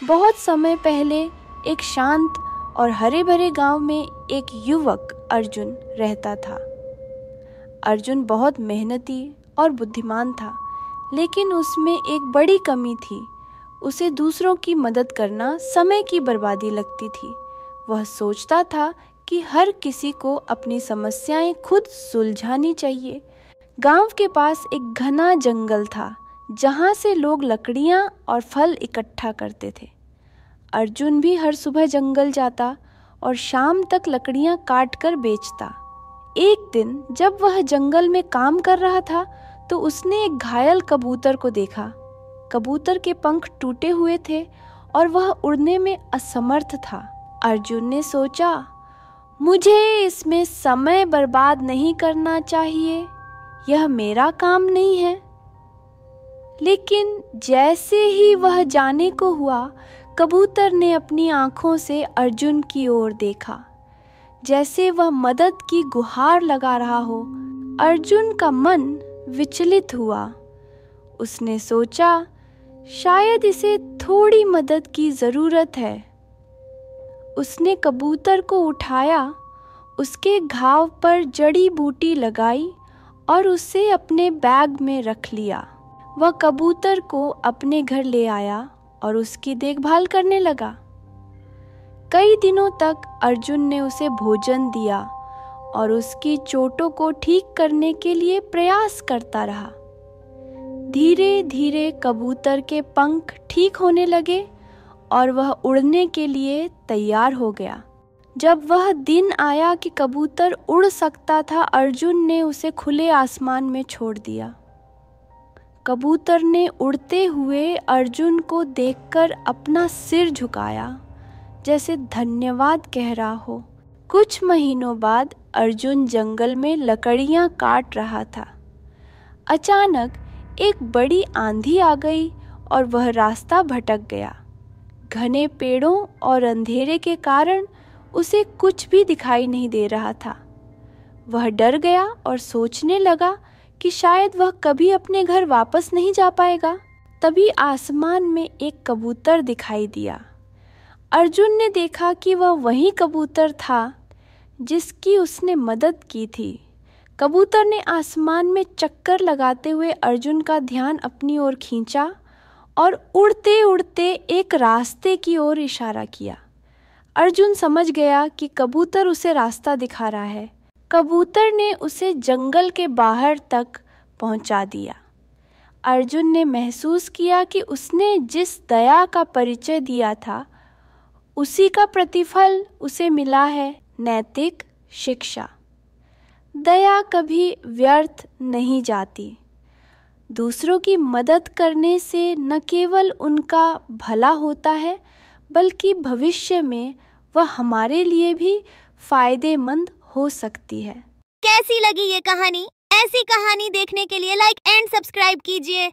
बहुत समय पहले एक शांत और हरे भरे गांव में एक युवक अर्जुन रहता था। अर्जुन बहुत मेहनती और बुद्धिमान था, लेकिन उसमें एक बड़ी कमी थी। उसे दूसरों की मदद करना समय की बर्बादी लगती थी। वह सोचता था कि हर किसी को अपनी समस्याएं खुद सुलझानी चाहिए। गांव के पास एक घना जंगल था, जहां से लोग लकड़ियां और फल इकट्ठा करते थे। अर्जुन भी हर सुबह जंगल जाता और शाम तक लकड़ियां काट कर बेचता। एक दिन जब वह जंगल में काम कर रहा था, तो उसने एक घायल कबूतर को देखा। कबूतर के पंख टूटे हुए थे और वह उड़ने में असमर्थ था। अर्जुन ने सोचा, मुझे इसमें समय बर्बाद नहीं करना चाहिए, यह मेरा काम नहीं है। लेकिन जैसे ही वह जाने को हुआ, कबूतर ने अपनी आंखों से अर्जुन की ओर देखा, जैसे वह मदद की गुहार लगा रहा हो। अर्जुन का मन विचलित हुआ। उसने सोचा, शायद इसे थोड़ी मदद की जरूरत है। उसने कबूतर को उठाया, उसके घाव पर जड़ी बूटी लगाई और उसे अपने बैग में रख लिया। वह कबूतर को अपने घर ले आया और उसकी देखभाल करने लगा। कई दिनों तक अर्जुन ने उसे भोजन दिया और उसकी चोटों को ठीक करने के लिए प्रयास करता रहा। धीरे धीरे कबूतर के पंख ठीक होने लगे और वह उड़ने के लिए तैयार हो गया। जब वह दिन आया कि कबूतर उड़ सकता था, अर्जुन ने उसे खुले आसमान में छोड़ दिया। कबूतर ने उड़ते हुए अर्जुन को देखकर अपना सिर झुकाया, जैसे धन्यवाद कह रहा हो। कुछ महीनों बाद अर्जुन जंगल में लकड़ियां काट रहा था। अचानक एक बड़ी आंधी आ गई और वह रास्ता भटक गया। घने पेड़ों और अंधेरे के कारण उसे कुछ भी दिखाई नहीं दे रहा था। वह डर गया और सोचने लगा कि शायद वह कभी अपने घर वापस नहीं जा पाएगा। तभी आसमान में एक कबूतर दिखाई दिया। अर्जुन ने देखा कि वह वही कबूतर था जिसकी उसने मदद की थी। कबूतर ने आसमान में चक्कर लगाते हुए अर्जुन का ध्यान अपनी ओर खींचा और उड़ते उड़ते एक रास्ते की ओर इशारा किया। अर्जुन समझ गया कि कबूतर उसे रास्ता दिखा रहा है। कबूतर ने उसे जंगल के बाहर तक पहुंचा दिया। अर्जुन ने महसूस किया कि उसने जिस दया का परिचय दिया था, उसी का प्रतिफल उसे मिला है, नैतिक शिक्षा। दया कभी व्यर्थ नहीं जाती। दूसरों की मदद करने से न केवल उनका भला होता है, बल्कि भविष्य में वह हमारे लिए भी फायदेमंद हो सकती है। कैसी लगी ये कहानी? ऐसी कहानी देखने के लिए लाइक एंड सब्सक्राइब कीजिए।